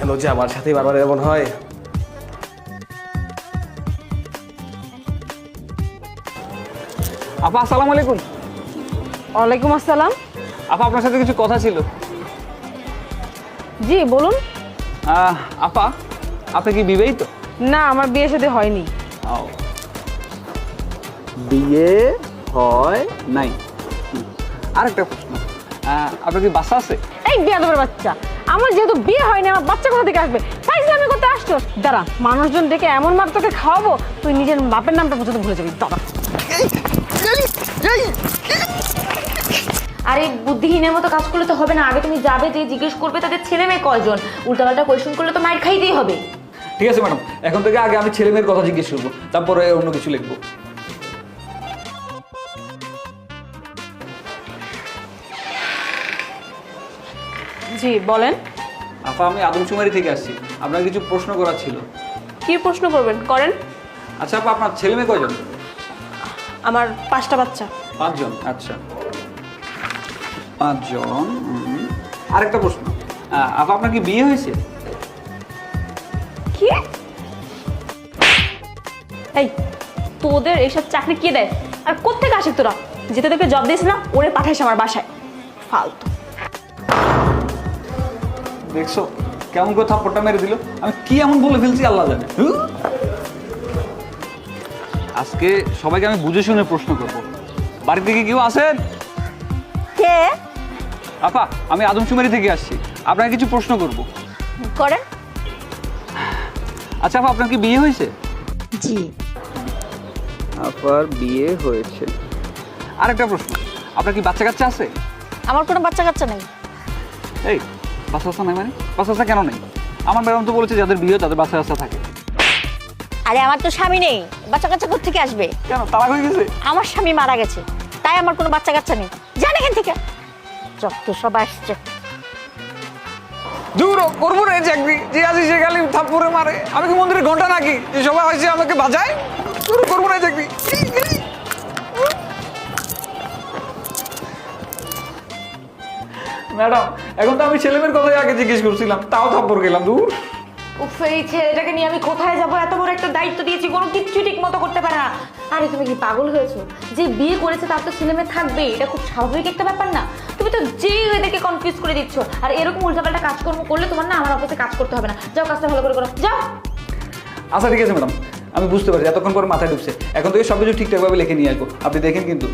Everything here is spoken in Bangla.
কেন যে আমার সাথেই বারবার এমন হয়? আপা আসসালামু আলাইকুম। ওয়ালাইকুম আসসালাম। আপা আপনার সাথে কিছু কথা ছিল। জি বলুন। আপা আপনি কি বিবাহিত? না, আমার বিয়ে শাদী হয়নি। বিয়ে হয় নাই। আরেকটা প্রশ্ন, আপনার কি বাচ্চা আছে? এই বিয়াদবের বাচ্চা, আমার যেহেতু বিয়ে হয়নি আমার বাচ্চা কোথা থেকে আসবে? ফাইজলামি করতে আসছো? দাঁড়া, মানুষজন ডেকে এমন মার তোকে খাওয়াবো তুই নিজের বাপের নামটা পর্যন্ত ভুলে যাবি। দাঁড়া। আরে বুদ্ধিহীনের মতো কাজ করলে তো হবে না। আগে তুমি যাবে, যে জিজ্ঞেস করবে তাদের ছেলে মেয়ে কয়জন। উল্টাপাল্টা কোয়েশ্চেন করলে তো মাইর খাইতেই হবে। ঠিক আছে ম্যাডাম, এখন থেকে আগে আমি ছেলে মেয়ের কথা জিজ্ঞেস করবো, তারপরে অন্য কিছু লিখবো। জি বলেন। আপা আমি আদমশুমারি থেকে আসছি, আপনার কিছু প্রশ্ন করার ছিল। কি প্রশ্ন করবেন করেন। আচ্ছা আপা, আপনার ছেলে মেয়ে কয়জন? আমার 5টা বাচ্চা। 5 জন। আচ্ছা 5 জন। আরেকটা প্রশ্ন, আপা আপনার কি বিয়ে হয়েছে? কি? এই তোদের এইসব চাকরি কে দেয় আর কোত্থেকে আসে তোরা? যেতে তোকে জব দিয়েছে না, ওরে পাঠাইস আমার বাসায়। ফালতু। দেখছো কেমন করে থাপ্পড়টা মেরে দিল? আমি কি এমন বলে ফেলছি আল্লাহ জানে। আজকে সবাইকে আমি বুঝে শুনে প্রশ্ন করব। বাড়ি থেকে কেউ আছেন? কে? আপা আমি আদমশুমারি থেকে আসছি, আপনাকে কিছু প্রশ্ন করব। করেন। আচ্ছা আপা আপনার কি বিয়ে হয়েছে? জি। আপার বিয়ে হয়েছে। আরেকটা প্রশ্ন, আপনার কি বাচ্চা কাচ্চা আছে? আমার কোনো বাচ্চা কাচ্চা নেই। এই বাচ্চা কাচ্চা নাই মানে? বাচ্চা কাচ্চা কেন নেই? আমার ম্যাডাম তো বলেছে যাদের বিয়ে তাদের বাচ্চা কাচ্চা থাকে। আরে আমার তো স্বামী নেই, বাচ্চা কাচ্চা কোত্থেকে আসবে? কেন তালাক হয়ে গেছে? আমার স্বামী মারা গেছে, তাই আমার কোনো বাচ্চা কাচ্চা নেই। জান এখান থেকে, যত সব আসছে। দূর করবো রে চাকরি, যে আসি সে খালি থাপ্পড়ে মারে। আমি কি মন্দিরের ঘন্টা নাকি যে সবাই হয়েছে আমাকে বাজায়? দূর করবো না চাকরি। ম্যাডাম এখন তো আমি ছেলেমেয়ের কথাই আগে জিজ্ঞেস করছিলাম, তাও থাপ্পড় গেলাম। দূর। উফ, এই ছেলেটাকে নিয়ে আমি কোথায় যাবো? এত বড় একটা দায়িত্ব দিয়েছি, কোনো কিচ্ছু ঠিক মতো করতে পারে না। আরে তুমি কি পাগল হয়েছো? যে বিয়ে করেছে তার তো ছেলে মেয়ে থাকবে, এটা খুব স্বাভাবিক একটা ব্যাপার না? তুমি তো যেই এদেরকে কনফিউজ করে দিচ্ছ। আর এরকম উল্টাপাল্টা কাজকর্ম করলে তোমার না আমার অফিসে কাজ করতে হবে না। যাও, কাজটা ভালো করে করো, যাও। আচ্ছা ঠিক আছে ম্যাডাম, আমি বুঝতে পারছি, এতক্ষণ পরে মাথায় ঢুকছে। এখন থেকে সব কিছু ঠিকঠাকভাবে লিখে নিয়ে আসবো, আপনি দেখেন কিন্তু।